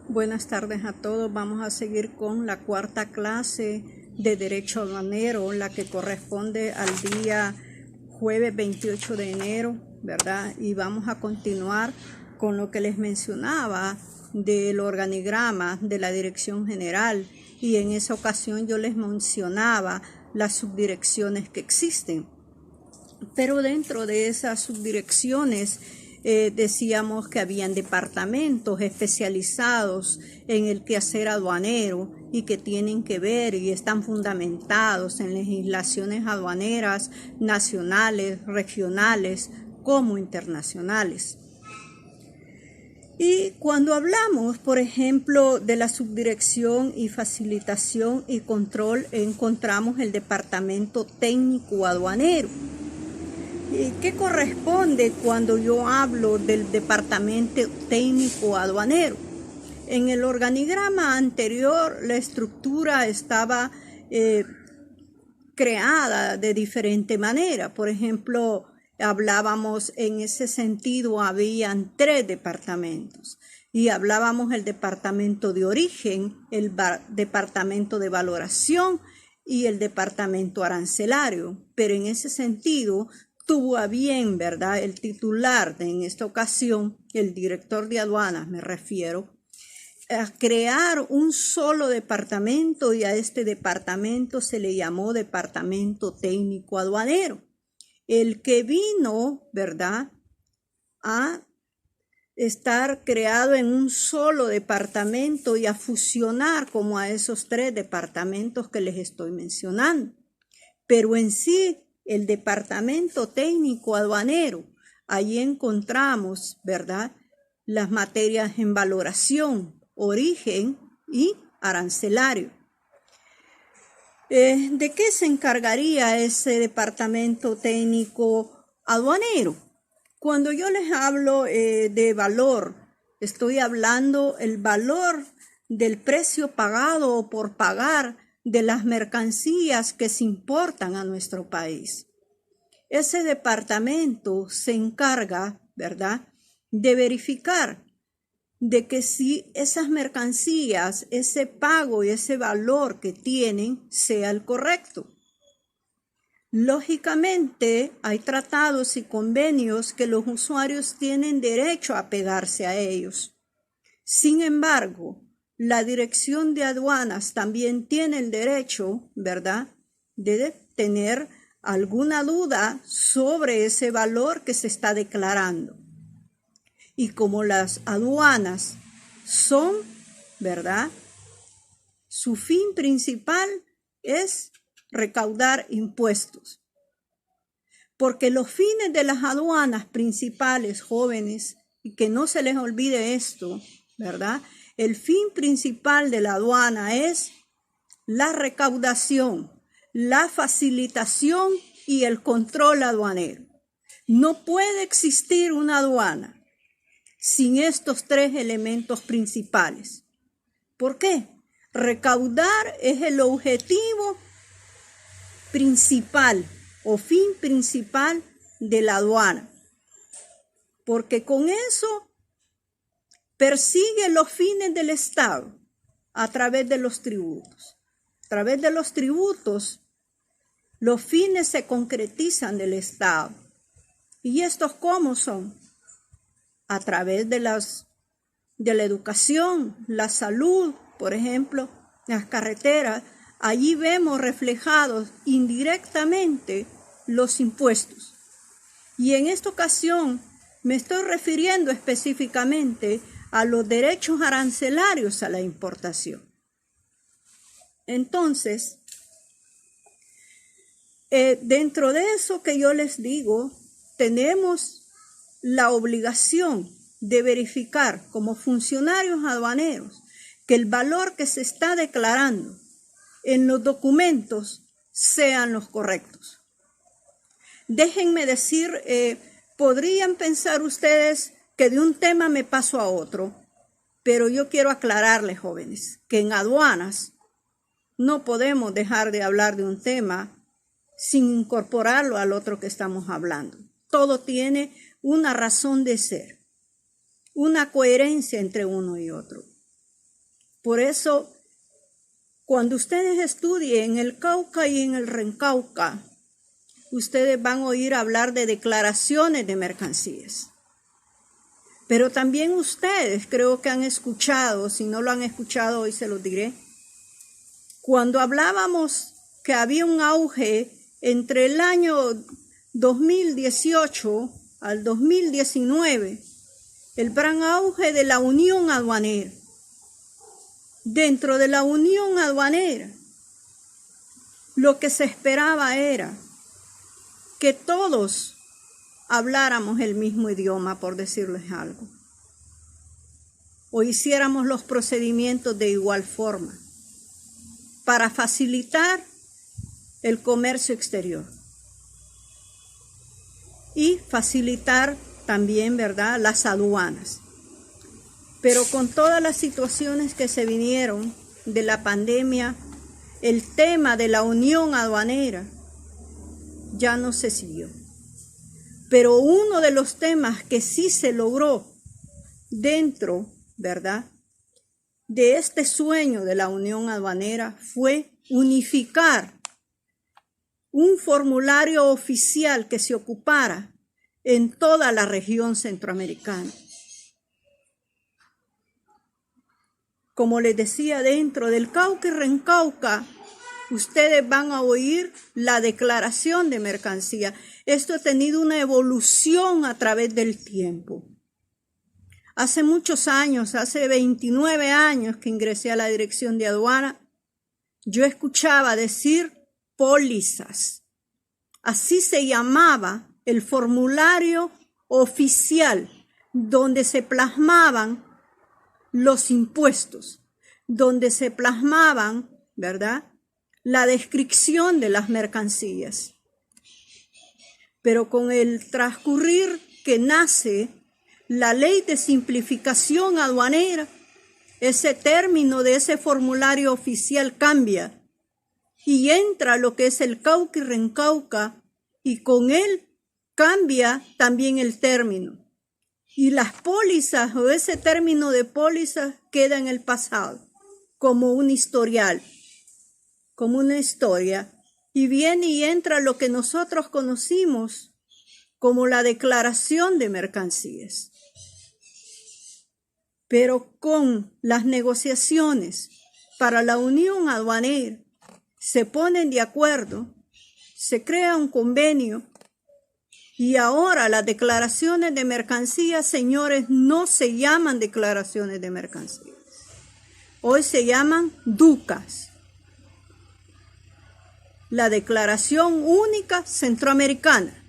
Buenas tardes a todos. Vamos a seguir con la cuarta clase de Derecho Aduanero, la que corresponde al día jueves 28 de enero, ¿verdad? Y vamos a continuar con lo que les mencionaba del organigrama de la Dirección General. Y en esa ocasión yo les mencionaba las subdirecciones que existen. Pero dentro de esas subdirecciones decíamos que habían departamentos especializados en el quehacer aduanero y que tienen que ver y están fundamentados en legislaciones aduaneras nacionales, regionales como internacionales. Y cuando hablamos, por ejemplo, de la subdirección y facilitación y control, encontramos el departamento técnico aduanero. ¿Qué corresponde cuando yo hablo del departamento técnico aduanero? En el organigrama anterior la estructura estaba creada de diferente manera. Por ejemplo, hablábamos en ese sentido, habían 3 departamentos. Y hablábamos el departamento de origen, el departamento de valoración y el departamento arancelario. Pero en ese sentido tuvo a bien, ¿verdad?, el titular en esta ocasión, el director de aduanas me refiero, a crear un solo departamento, y a este departamento se le llamó Departamento Técnico Aduanero, el que vino, ¿verdad?, a estar creado en un solo departamento y a fusionar como a esos 3 departamentos que les estoy mencionando. Pero en sí, el departamento técnico aduanero, allí encontramos, ¿verdad?, las materias en valoración, origen y arancelario. ¿De qué se encargaría ese departamento técnico aduanero? Cuando yo les hablo de valor, estoy hablando el valor del precio pagado o por pagar de las mercancías que se importan a nuestro país. Ese departamento se encarga, ¿verdad?, de verificar de que si esas mercancías, ese pago y ese valor que tienen sea el correcto. Lógicamente, hay tratados y convenios que los usuarios tienen derecho a pegarse a ellos. Sin embargo, la Dirección de Aduanas también tiene el derecho, ¿verdad?, de tener alguna duda sobre ese valor que se está declarando. Y como las aduanas son, ¿verdad?, su fin principal es recaudar impuestos. Porque los fines de las aduanas principales, jóvenes, y que no se les olvide esto, ¿verdad?, el fin principal de la aduana es la recaudación, la facilitación y el control aduanero. No puede existir una aduana sin estos 3 elementos principales. ¿Por qué? Recaudar es el objetivo principal o fin principal de la aduana, porque con eso persigue los fines del Estado a través de los tributos. A través de los tributos, los fines se concretizan del Estado. ¿Y estos cómo son? A través de la educación, la salud, por ejemplo, las carreteras. Allí vemos reflejados indirectamente los impuestos. Y en esta ocasión me estoy refiriendo específicamente a los derechos arancelarios a la importación. Entonces, dentro de eso que yo les digo, tenemos la obligación de verificar como funcionarios aduaneros que el valor que se está declarando en los documentos sean los correctos. Déjenme decir, podrían pensar ustedes que de un tema me paso a otro, pero yo quiero aclararles, jóvenes, que en aduanas no podemos dejar de hablar de un tema sin incorporarlo al otro que estamos hablando. Todo tiene una razón de ser, una coherencia entre uno y otro. Por eso, cuando ustedes estudien el Cauca y en el Rencauca, ustedes van a oír hablar de declaraciones de mercancías. Pero también ustedes creo que han escuchado, si no lo han escuchado hoy se los diré, cuando hablábamos que había un auge entre el año 2018 al 2019, el gran auge de la unión aduanera. Dentro de la unión aduanera, lo que se esperaba era que todos habláramos el mismo idioma, por decirles algo, o hiciéramos los procedimientos de igual forma, para facilitar el comercio exterior y facilitar también, ¿verdad?, las aduanas. Pero con todas las situaciones que se vinieron de la pandemia, el tema de la unión aduanera ya no se siguió. Pero uno de los temas que sí se logró dentro, ¿verdad?, de este sueño de la unión aduanera fue unificar un formulario oficial que se ocupara en toda la región centroamericana. Como les decía, dentro del Cauca y Rencauca, ustedes van a oír la declaración de mercancía. Esto ha tenido una evolución a través del tiempo. Hace muchos años, hace 29 años que ingresé a la dirección de aduana, yo escuchaba decir pólizas. Así se llamaba el formulario oficial donde se plasmaban los impuestos, donde se plasmaban, ¿verdad?, la descripción de las mercancías. Pero con el transcurrir que nace la ley de simplificación aduanera, ese término de ese formulario oficial cambia y entra lo que es el Cauca y Rencauca, y con él cambia también el término. Y las pólizas o ese término de pólizas queda en el pasado como un historial, como una historia, y viene y entra lo que nosotros conocimos como la declaración de mercancías. Pero con las negociaciones para la unión aduanera se ponen de acuerdo, se crea un convenio y ahora las declaraciones de mercancías, señores, no se llaman declaraciones de mercancías. Hoy se llaman DUCAs. La Declaración Única Centroamericana.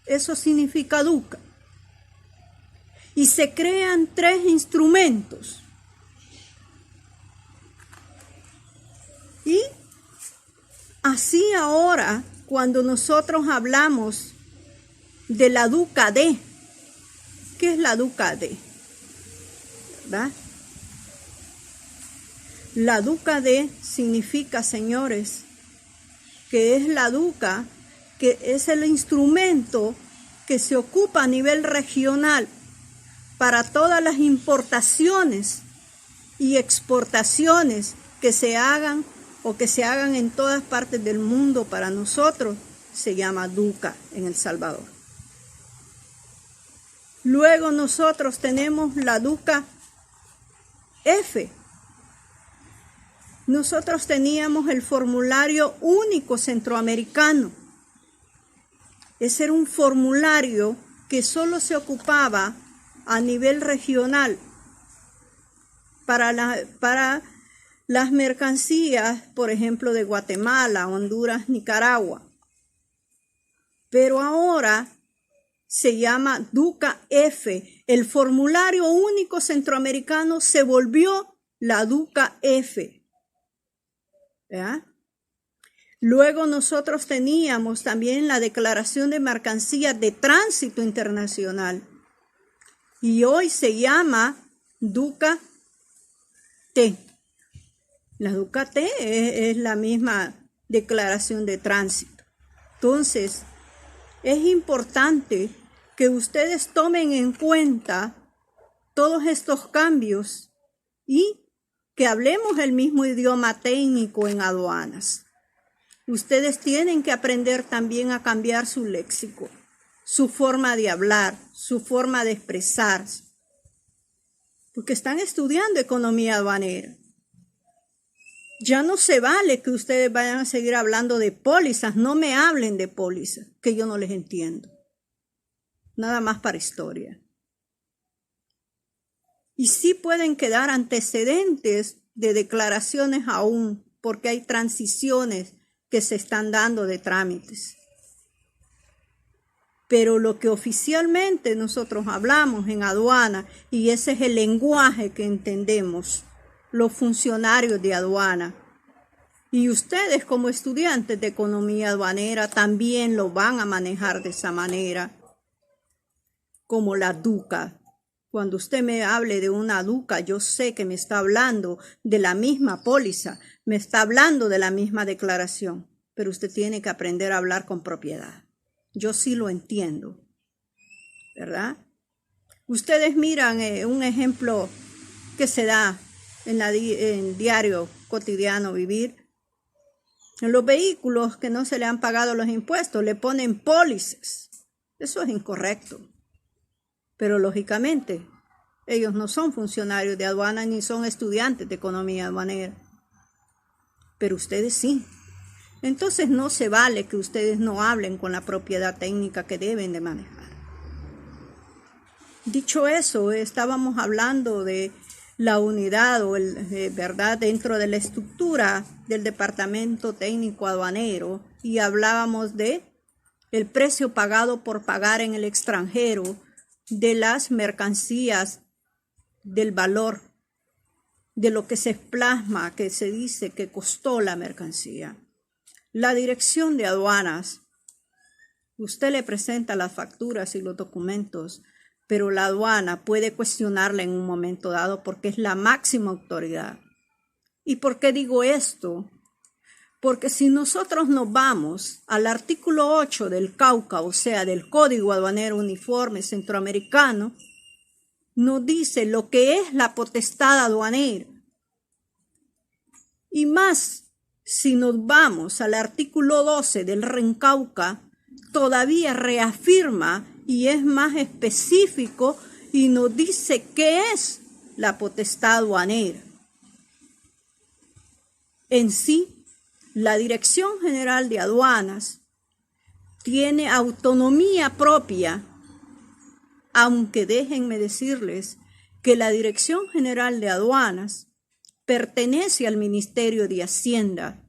Eso significa DUCA. Y se crean 3 instrumentos. Y así ahora, cuando nosotros hablamos de la DUCA-D, ¿qué es la DUCA-D? ¿Verdad? La DUCA-D significa, señores, que es la DUCA, que es el instrumento que se ocupa a nivel regional para todas las importaciones y exportaciones que se hagan o que se hagan en todas partes del mundo. Para nosotros se llama DUCA en El Salvador. Luego nosotros tenemos la DUCA-F. Nosotros teníamos el formulario único centroamericano. Ese era un formulario que solo se ocupaba a nivel regional para las mercancías, por ejemplo, de Guatemala, Honduras, Nicaragua. Pero ahora se llama DUCA-F. El formulario único centroamericano se volvió la DUCA-F. ¿Verdad? Luego nosotros teníamos también la declaración de mercancías de tránsito internacional y hoy se llama DUCA-T. La DUCA-T es la misma declaración de tránsito. Entonces, es importante que ustedes tomen en cuenta todos estos cambios y que hablemos el mismo idioma técnico en aduanas. Ustedes tienen que aprender también a cambiar su léxico, su forma de hablar, su forma de expresarse, porque están estudiando economía aduanera. Ya no se vale que ustedes vayan a seguir hablando de pólizas. No me hablen de pólizas, que yo no les entiendo. Nada más para historia. Y sí pueden quedar antecedentes de declaraciones aún, porque hay transiciones que se están dando de trámites. Pero lo que oficialmente nosotros hablamos en aduana, y ese es el lenguaje que entendemos los funcionarios de aduana, y ustedes como estudiantes de economía aduanera también lo van a manejar de esa manera, como la DUCA. Cuando usted me hable de una DUCA, yo sé que me está hablando de la misma póliza, me está hablando de la misma declaración, pero usted tiene que aprender a hablar con propiedad. Yo sí lo entiendo, ¿verdad? Ustedes miran un ejemplo que se da en diario cotidiano vivir. En los vehículos que no se le han pagado los impuestos, le ponen pólizas. Eso es incorrecto. Pero lógicamente, ellos no son funcionarios de aduana ni son estudiantes de economía aduanera. Pero ustedes sí. Entonces no se vale que ustedes no hablen con la propiedad técnica que deben de manejar. Dicho eso, estábamos hablando de la unidad ¿verdad? Dentro de la estructura del Departamento Técnico Aduanero, y hablábamos de el precio pagado por pagar en el extranjero de las mercancías, del valor, de lo que se plasma, que se dice que costó la mercancía. La dirección de aduanas, usted le presenta las facturas y los documentos, pero la aduana puede cuestionarla en un momento dado porque es la máxima autoridad. ¿Y por qué digo esto? Porque si nosotros nos vamos al artículo 8 del Cauca, o sea, del Código Aduanero Uniforme Centroamericano, nos dice lo que es la potestad aduanera. Y más, si nos vamos al artículo 12 del RENCAUCA, todavía reafirma y es más específico y nos dice qué es la potestad aduanera. En sí, la Dirección General de Aduanas tiene autonomía propia, aunque déjenme decirles que la Dirección General de Aduanas pertenece al Ministerio de Hacienda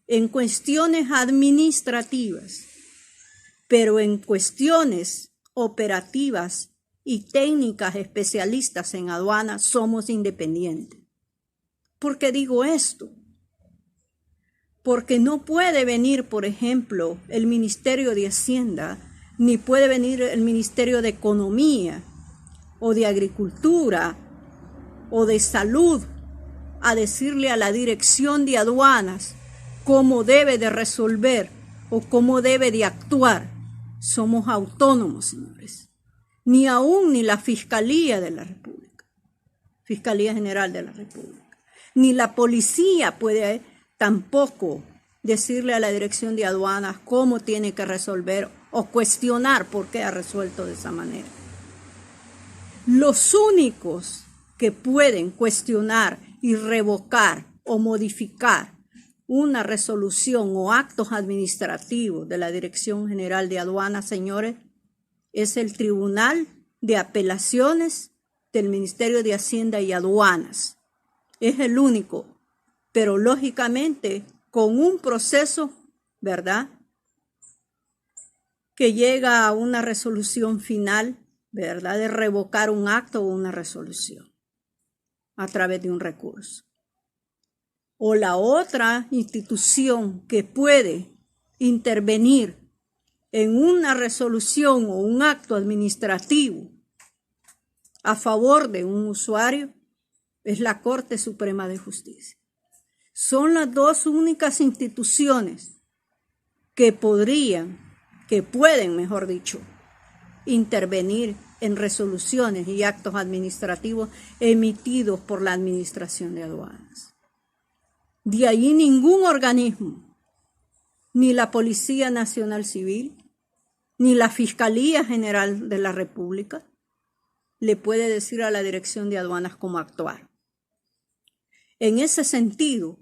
en cuestiones administrativas, pero en cuestiones operativas y técnicas especialistas en aduanas somos independientes. ¿Por qué digo esto? Porque no puede venir, por ejemplo, el Ministerio de Hacienda, ni puede venir el Ministerio de Economía o de Agricultura o de Salud a decirle a la Dirección de Aduanas cómo debe de resolver o cómo debe de actuar. Somos autónomos, señores. Ni aún ni la Fiscalía de la República, Fiscalía General de la República, ni la policía puede tampoco decirle a la Dirección de Aduanas cómo tiene que resolver o cuestionar por qué ha resuelto de esa manera. Los únicos que pueden cuestionar y revocar o modificar una resolución o actos administrativos de la Dirección General de Aduanas, señores, es el Tribunal de Apelaciones del Ministerio de Hacienda y Aduanas. Es el único, pero lógicamente con un proceso, ¿verdad?, que llega a una resolución final, ¿verdad?, de revocar un acto o una resolución a través de un recurso. O la otra institución que puede intervenir en una resolución o un acto administrativo a favor de un usuario es la Corte Suprema de Justicia. Son las dos únicas instituciones que pueden, mejor dicho, intervenir en resoluciones y actos administrativos emitidos por la Administración de Aduanas. De allí ningún organismo, ni la Policía Nacional Civil, ni la Fiscalía General de la República, le puede decir a la Dirección de Aduanas cómo actuar. En ese sentido,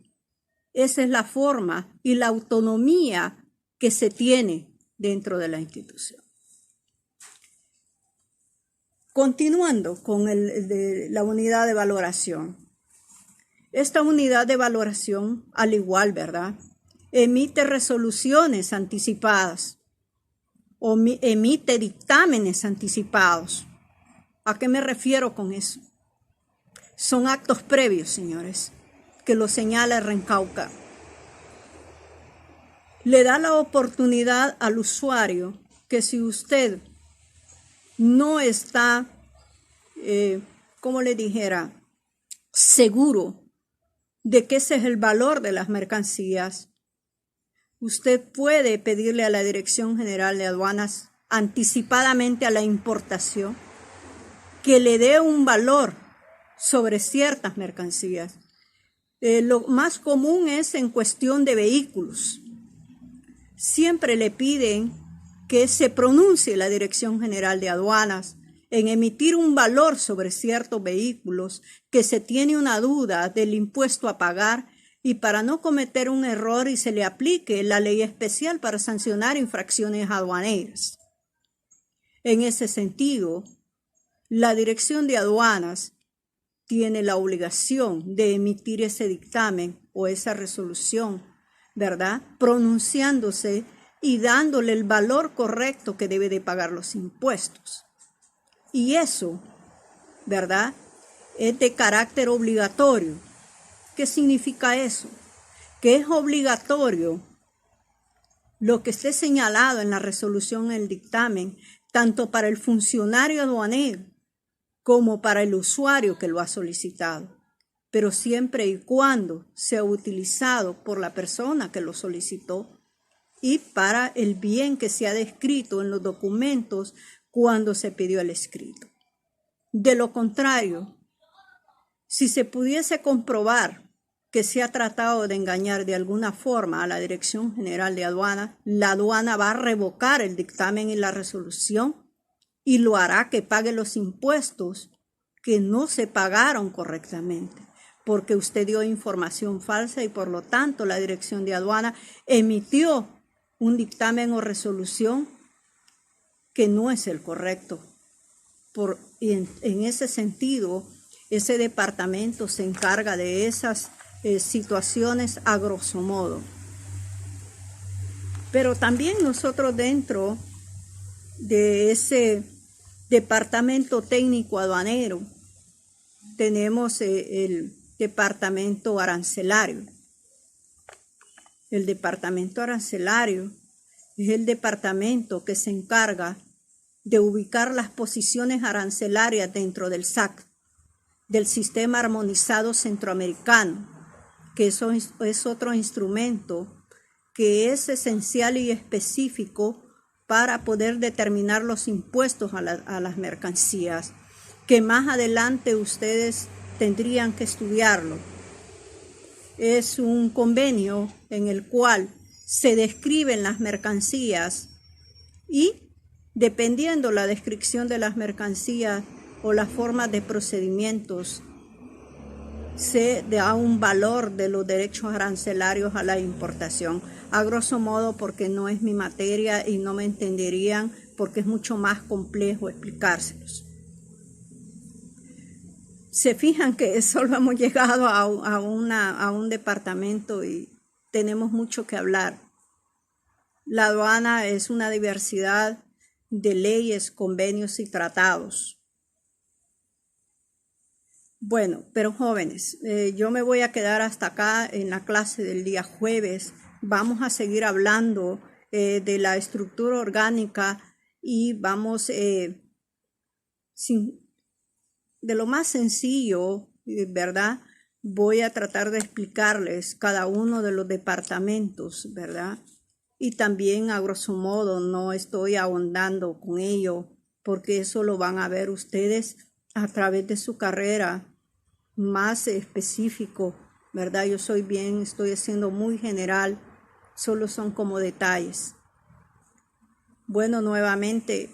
esa es la forma y la autonomía que se tiene dentro de la institución. Continuando con la unidad de valoración. Esta unidad de valoración, al igual, ¿verdad?, emite resoluciones anticipadas o emite dictámenes anticipados. ¿A qué me refiero con eso? Son actos previos, señores, que lo señala el Rencauca. Le da la oportunidad al usuario que si usted no está, como le dijera, seguro de que ese es el valor de las mercancías, usted puede pedirle a la Dirección General de Aduanas anticipadamente a la importación que le dé un valor sobre ciertas mercancías. Lo más común es en cuestión de vehículos. Siempre le piden que se pronuncie la Dirección General de Aduanas en emitir un valor sobre ciertos vehículos que se tiene una duda del impuesto a pagar y para no cometer un error y se le aplique la ley especial para sancionar infracciones aduaneras. En ese sentido, la Dirección de Aduanas tiene la obligación de emitir ese dictamen o esa resolución, ¿verdad?, pronunciándose y dándole el valor correcto que debe de pagar los impuestos. Y eso, ¿verdad?, es de carácter obligatorio. ¿Qué significa eso? Que es obligatorio lo que esté señalado en la resolución, en el dictamen, tanto para el funcionario aduanero como para el usuario que lo ha solicitado, pero siempre y cuando sea utilizado por la persona que lo solicitó y para el bien que se ha descrito en los documentos cuando se pidió el escrito. De lo contrario, si se pudiese comprobar que se ha tratado de engañar de alguna forma a la Dirección General de Aduanas, la aduana va a revocar el dictamen y la resolución y lo hará que pague los impuestos que no se pagaron correctamente, porque usted dio información falsa y por lo tanto la Dirección de Aduanas emitió un dictamen o resolución que no es el correcto. En ese sentido, ese departamento se encarga de esas situaciones a grosso modo. Pero también nosotros dentro de ese departamento técnico aduanero tenemos el departamento arancelario. El departamento arancelario es el departamento que se encarga de ubicar las posiciones arancelarias dentro del SAC, del Sistema Armonizado Centroamericano, que eso es otro instrumento que es esencial y específico para poder determinar los impuestos a las mercancías, que más adelante ustedes tendrían que estudiarlo. Es un convenio en el cual se describen las mercancías y, dependiendo la descripción de las mercancías o las formas de procedimientos, se da un valor de los derechos arancelarios a la importación. A grosso modo, porque no es mi materia y no me entenderían, porque es mucho más complejo explicárselos. Se fijan que solo hemos llegado a un departamento y tenemos mucho que hablar. La aduana es una diversidad de leyes, convenios y tratados. Bueno, pero jóvenes, yo me voy a quedar hasta acá en la clase del día jueves. Vamos a seguir hablando de la estructura orgánica y vamos de lo más sencillo, ¿verdad? Voy a tratar de explicarles cada uno de los departamentos, ¿verdad? Y también a grosso modo no estoy ahondando con ello porque eso lo van a ver ustedes a través de su carrera más específico, ¿verdad? Estoy haciendo muy general, solo son como detalles. Bueno, nuevamente,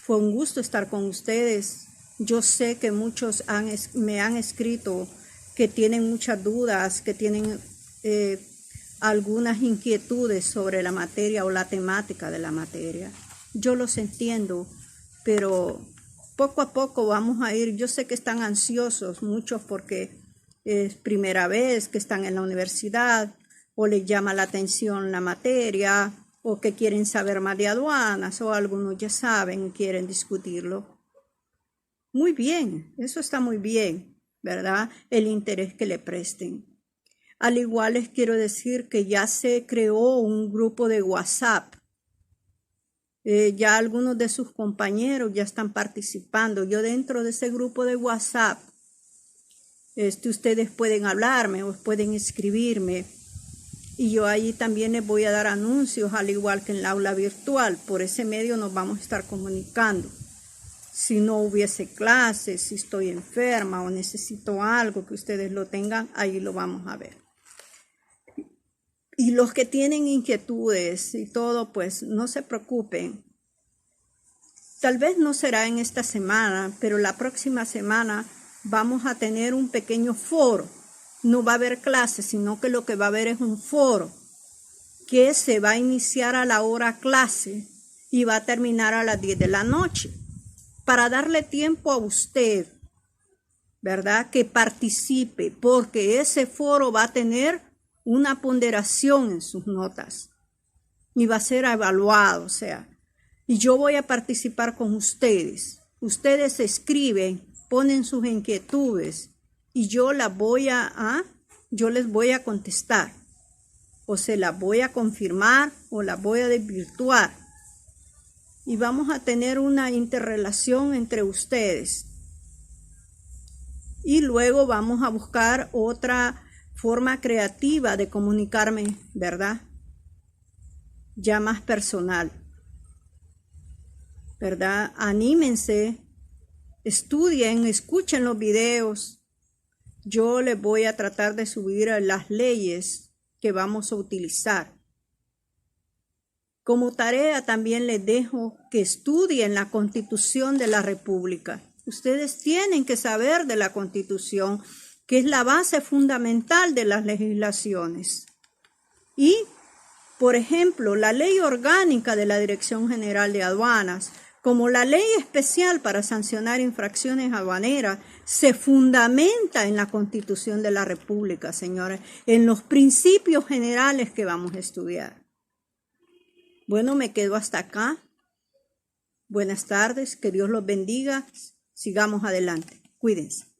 fue un gusto estar con ustedes. Yo sé que muchos me han escrito que tienen muchas dudas, que tienen algunas inquietudes sobre la materia o la temática de la materia. Yo los entiendo, pero poco a poco vamos a ir. Yo sé que están ansiosos muchos porque es primera vez que están en la universidad o les llama la atención la materia o que quieren saber más de aduanas o algunos ya saben y quieren discutirlo. Muy bien, eso está muy bien, ¿verdad? El interés que le presten. Al igual les quiero decir que ya se creó un grupo de WhatsApp. Ya algunos de sus compañeros ya están participando. Yo dentro de ese grupo de WhatsApp, ustedes pueden hablarme o pueden escribirme. Y yo allí también les voy a dar anuncios, al igual que en la aula virtual. Por ese medio nos vamos a estar comunicando. Si no hubiese clases, si estoy enferma o necesito algo que ustedes lo tengan, ahí lo vamos a ver. Y los que tienen inquietudes y todo, pues no se preocupen. Tal vez no será en esta semana, pero la próxima semana vamos a tener un pequeño foro. No va a haber clases, sino que lo que va a haber es un foro que se va a iniciar a la hora clase y va a terminar a las 10 de la noche. Para darle tiempo a usted, ¿verdad? Que participe, porque ese foro va a tener una ponderación en sus notas y va a ser evaluado, y yo voy a participar con ustedes. Ustedes escriben, ponen sus inquietudes y yo les voy a contestar, o se las voy a confirmar o las voy a desvirtuar. Y vamos a tener una interrelación entre ustedes. Y luego vamos a buscar otra forma creativa de comunicarme, ¿verdad? Ya más personal, ¿verdad? Anímense, estudien, escuchen los videos. Yo les voy a tratar de subir las leyes que vamos a utilizar. Como tarea también les dejo que estudien la Constitución de la República. Ustedes tienen que saber de la Constitución, que es la base fundamental de las legislaciones. Y, por ejemplo, la Ley Orgánica de la Dirección General de Aduanas, como la Ley Especial para sancionar infracciones aduaneras, se fundamenta en la Constitución de la República, señores, en los principios generales que vamos a estudiar. Bueno, me quedo hasta acá. Buenas tardes, que Dios los bendiga. Sigamos adelante. Cuídense.